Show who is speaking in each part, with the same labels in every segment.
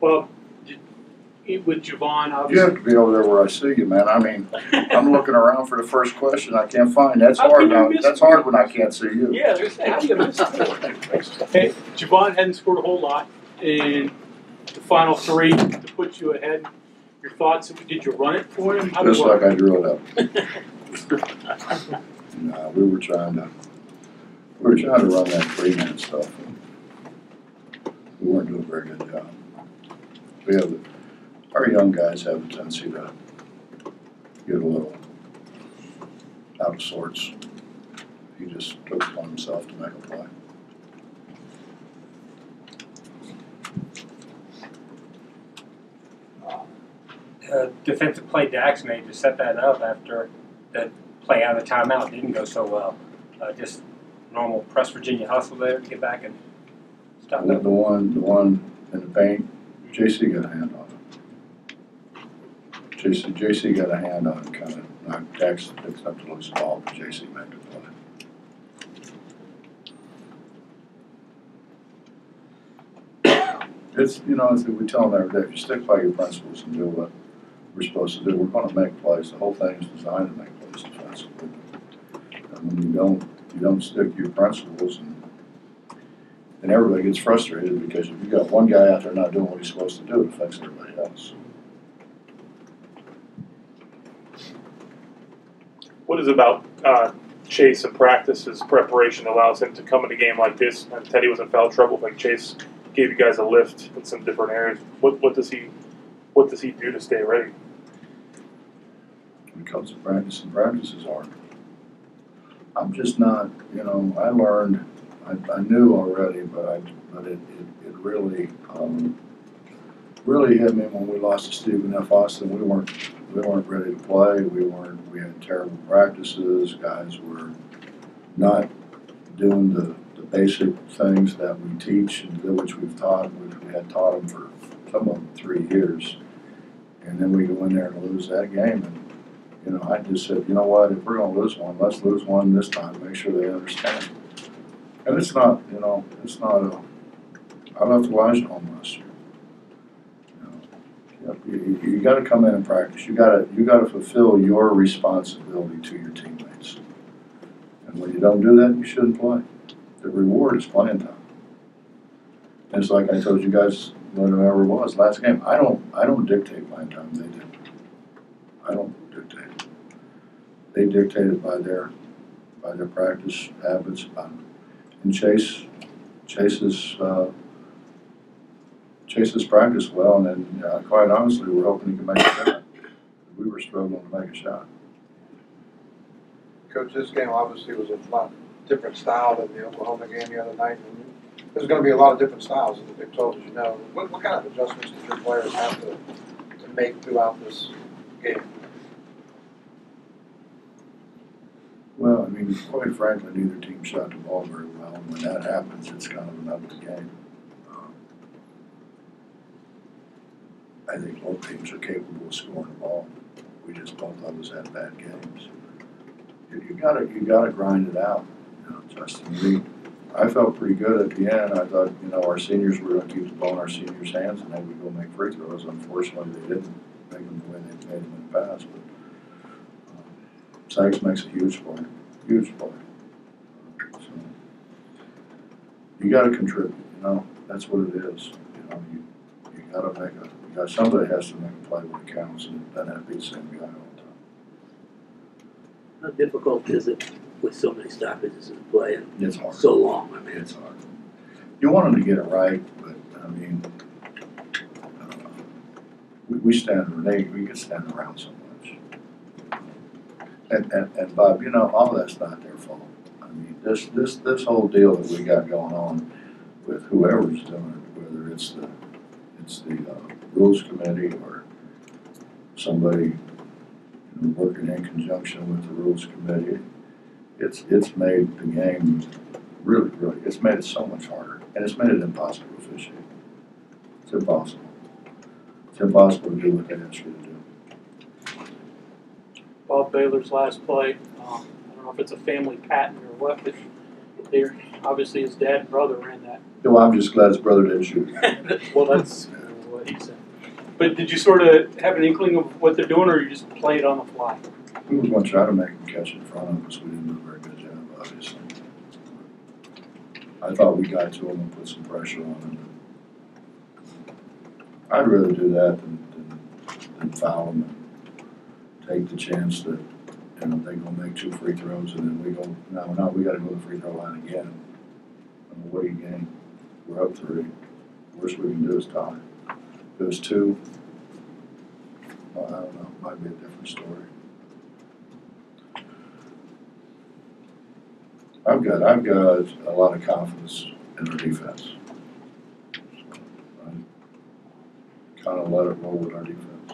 Speaker 1: Well, with Javon,
Speaker 2: You
Speaker 1: obviously.
Speaker 2: have to be over there where I see you, man. I mean, I'm looking around for the first question I can't find. That's
Speaker 1: How
Speaker 2: hard
Speaker 1: can you
Speaker 2: now.
Speaker 1: miss
Speaker 2: That's
Speaker 1: me?
Speaker 2: hard when I can't see you.
Speaker 1: Yeah, there's how do you miss it? Hey, Javon hadn't scored a whole lot in the final three to put you ahead. Your thoughts? Did you run it for him?
Speaker 2: Just like I drew it up. No, we were trying to run that 3-man stuff. And we weren't doing a very good job. Our young guys have a tendency to get a little out of sorts. He just took it upon himself to make a play.
Speaker 3: Defensive play Dax made to set that up after that play out of the timeout didn't go so well. Just normal press Virginia hustle there to get back and stop
Speaker 2: The
Speaker 3: it.
Speaker 2: one in the paint, JC got a hand on it. JC got a hand on it, kind of knocked Dax picks up the loose ball, but JC made the play. It's, we tell them every day, if you stick by your principles and do what we're supposed to do, we're going to make plays. The whole thing is designed to make plays defensively. And when you don't stick to your principles, and everybody gets frustrated because if you got one guy out there not doing what he's supposed to do, it affects everybody else.
Speaker 4: What is it about Chase and practice, his preparation allows him to come in a game like this? And Teddy was in foul trouble, but Chase gave you guys a lift in some different areas. What does he do to stay ready?
Speaker 2: When it comes to practice, and practice is hard. I'm just not, I learned, I knew already, but it really really hit me when we lost to Stephen F. Austin. We weren't ready to play. We had terrible practices. Guys were not doing the basic things that we teach and which we had taught them for some of them 3 years. And then we go in there and lose that game. And, I just said, you know what, if we're going to lose one, let's lose one this time. Make sure they understand. And it's not, I left Elijah home last year. You got to come in and practice. You got to fulfill your responsibility to your teammates. And when you don't do that, you shouldn't play. The reward is playing time. And it's like I told you guys, whatever it was last game. I don't dictate playing time. They do. I don't dictate. They dictate it by their practice habits. And Chase's practiced well, and then quite honestly, we're hoping he can make a shot. We were struggling to make a shot.
Speaker 5: Coach, this game obviously was a lot different style than the Oklahoma game the other night. And there's going to be a lot of different styles in the Big 12, as you know. What kind of adjustments did your players have to make throughout this game?
Speaker 2: Well, I mean, quite frankly, neither team shot the ball very well. And when that happens, it's kind of an ugly game. I think both teams are capable of scoring the ball. We just both of us had bad games. You gotta grind it out, Justin. I felt pretty good at the end. I thought, our seniors were going to keep the ball in our seniors' hands and they would go make free throws. Unfortunately, they didn't make them the way they made them in the past. But Sykes makes a huge play. So you got to contribute. That's what it is. You got to make somebody has to make a play when it counts, and it doesn't have to be the same guy all the time.
Speaker 6: How difficult is it with so many stoppages in play and
Speaker 2: it's hard.
Speaker 6: so long? I mean,
Speaker 2: It's hard. You want them to get it right, but we get standing around so much. And Bob, all that's not their fault. I mean, this whole deal that we got going on with whoever's doing it, whether it's the rules committee or somebody working in conjunction with the rules committee, it's made the game really, it's made it so much harder, and it's made it impossible to officiate. It's impossible. It's impossible to do what they ask you to do.
Speaker 1: Bob Baylor's last play. I don't know if it's a family patent or what, but obviously his dad and brother ran that.
Speaker 2: Well, I'm just glad his brother didn't shoot.
Speaker 1: Well, that's what he said. But did you sort of have an inkling of what they're doing, or you just play it on the fly?
Speaker 2: We was going to try to make them catch in front of us. We didn't do a very good job, obviously. I thought we got to them and put some pressure on them. I'd rather do that than foul them and take the chance that, you know, they're going to make 2 free throws and then we go, no, we got to go to the free throw line again. I mean, what do you gain? We're up 3. Worst we can do is tie. If it was 2, well, I don't know, it might be a different story. I've got a lot of confidence in our defense. So I kind of let it roll with our defense.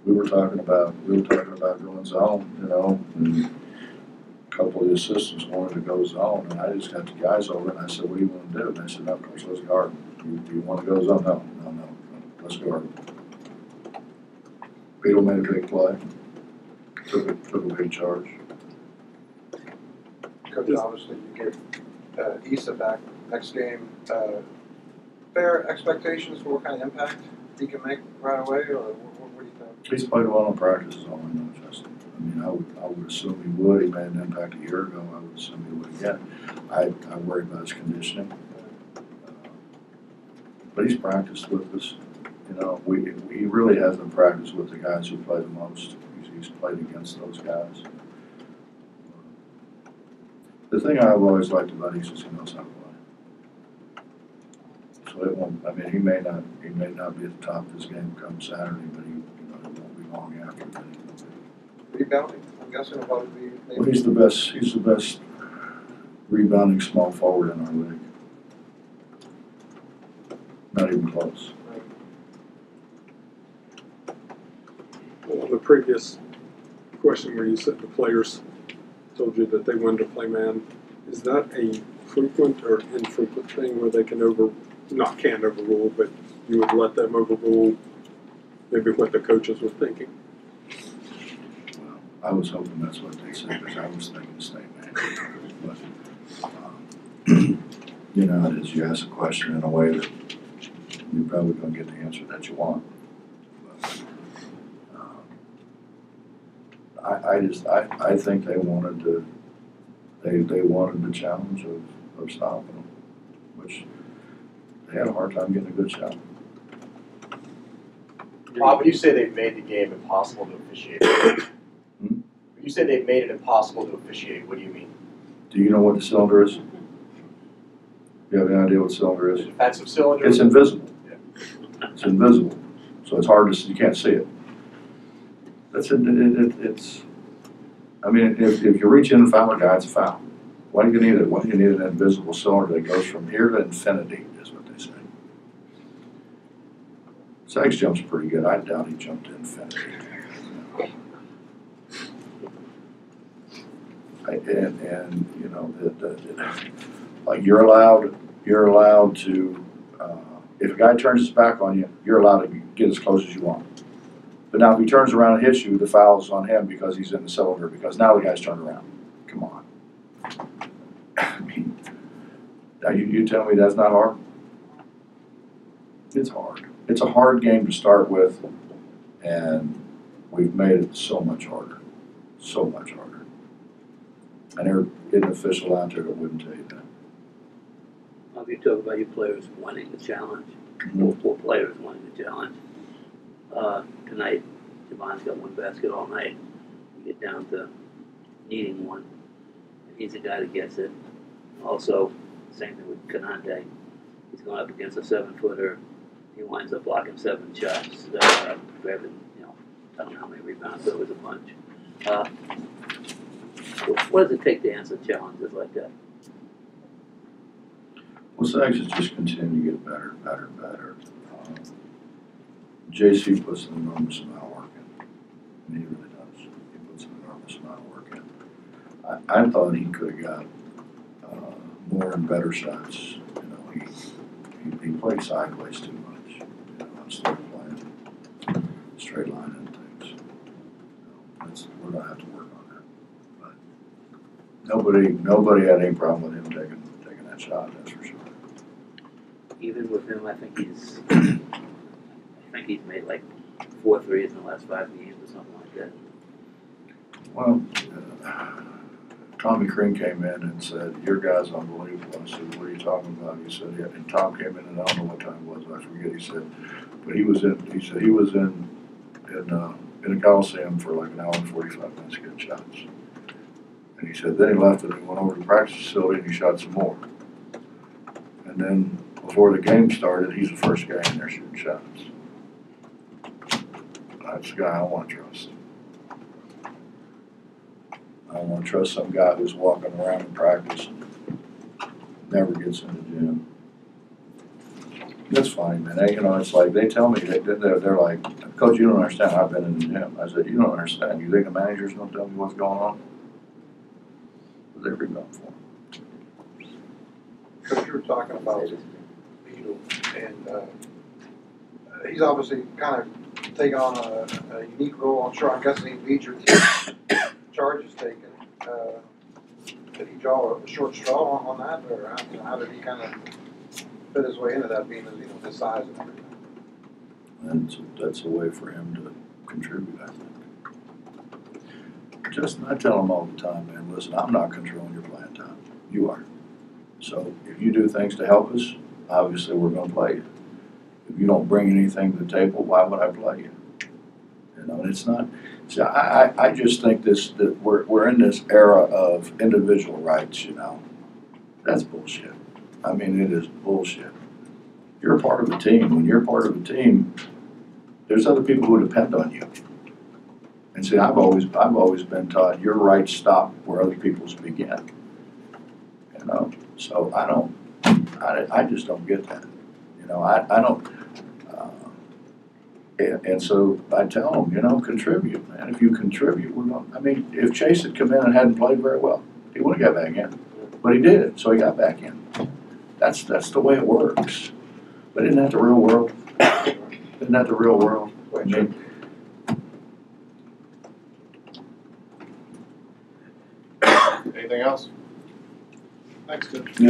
Speaker 2: We were talking about going zone, you know, and a couple of the assistants wanted to go zone, and I just got the guys over and I said, "What do you want to do?" And they said, "No, Coach, let's guard them. Do you want to go zone? No, let's guard them." Beetle made a big play. Took a big charge.
Speaker 5: Coach, obviously you get Issa back next game. Fair expectations for what kind of impact he can make right away, or what do you think?
Speaker 2: He's played well in practice, is all I know, Justin. I mean, I would assume he would. He made an impact a year ago. I would assume he would again. I worry about his conditioning. But he's practiced with us. You know, he really hasn't practiced with the guys who play the most. He's played against those guys. The thing I've always liked about Issa is he knows how to play. So it won't. I mean, he may not be at the top of his game come Saturday, but he won't be long after that.
Speaker 5: Rebounding, I'm guessing about to be.
Speaker 2: Well, he's the best rebounding small forward in our league. Not even close.
Speaker 7: Well, on the previous question where you said the players told you that they wanted to play man, is that a frequent or infrequent thing where they can overrule, but you would let them overrule maybe what the coaches were thinking?
Speaker 2: Well, I was hoping that's what they said because I was thinking stay man. But you know, as you ask a question in a way that you're probably going to get the answer that you want. But, I think they wanted the challenge of stopping them, which they had a hard time getting a good shot.
Speaker 8: When you say they've made the game impossible to officiate, when you say they've made it impossible to officiate, what do you mean?
Speaker 2: Do you know what the cylinder is? You have any idea what the cylinder is?
Speaker 8: The defensive cylinder?
Speaker 2: It's invisible.
Speaker 8: Yeah.
Speaker 2: It's invisible, so it's hard to see. You can't see it. That's it. It's. I mean, if you reach in and foul a guy, it's a foul. Why do you need it? Why do you need an invisible cylinder that goes from here to infinity? Is what they say. Sachs jumps pretty good. I doubt he jumped to infinity. And you know, like you're allowed to. If a guy turns his back on you, you're allowed to get as close as you want. But now if he turns around and hits you, the foul's on him because he's in the cylinder, because now the guy's turned around. Come on. I mean, now you tell me that's not hard? It's hard. It's a hard game to start with, and we've made it so much harder. So much harder. And they're getting an official out there that wouldn't tell you that.
Speaker 6: If you talk about your players winning the challenge, four players winning the challenge. Tonight, Javon's got 1 basket all night. You get down to needing 1. And he's the guy that gets it. Also, same thing with Canante. He's going up against a 7-footer. He winds up blocking 7 shots. Grabbing, I don't know how many rebounds, but it was a bunch. What does it take to answer challenges like that?
Speaker 2: Well, Sachs has just continued to get better and better and better. JC puts an enormous amount of work in. And he really does. He puts an enormous amount of work in. I thought he could have got more and better shots. He played sideways too much. Instead of playing straight line and things. We're going to have to work on that. But nobody had any problem with him taking that shot, that's for sure.
Speaker 6: even with him, I think he's made like 4 threes in the last 5 games or something like that.
Speaker 2: Well, Tommy Crane came in and said, "Your guy's unbelievable." I said, "What are you talking about?" He said, "Yeah." And Tom came in, and I don't know what time it was. I forget. He said, but he was in. He said he was in a Coliseum for like an hour and 45 minutes getting shots. And he said then he left and he went over to the practice facility and he shot some more. And then before the game started, he's the first guy in there shooting shots. That's the guy I want to trust. I don't want to trust some guy who's walking around in practice and never gets in the gym. That's funny, man. They, it's like they tell me, they're like, "Coach, you don't understand. I've been in the gym." I said, "You don't understand. You think the manager's going to tell me what's going on?" But they're big up for him.
Speaker 5: Coach, you were talking about Beadle, and he's obviously kind of taken on a unique role. I'm sure, I'm guessing he leads your team. Charges taken. Did he draw a short straw on that, or how did he kind of fit his way into that, being his size and everything?
Speaker 2: And so that's a way for him to contribute, I think. I tell him all the time, man, listen, I'm not controlling your playing time. You are. So if you do things to help us, obviously we're going to play you. If you don't bring anything to the table, why would I play you? And it's not. See, I just think that we're in this era of individual rights. That's bullshit. I mean, it is bullshit. You're a part of a team. When you're part of a team, there's other people who depend on you. And see, I've always been taught your rights stop where other people's begin. So I just don't get that. I don't. And so I tell them, contribute, man. If you contribute, if Chase had come in and hadn't played very well, he would have got back in. But he did, so he got back in. That's the way it works. But isn't that the real world? Isn't that the real world? I mean,
Speaker 8: Anything else? Thanks, Coach.
Speaker 2: Yeah.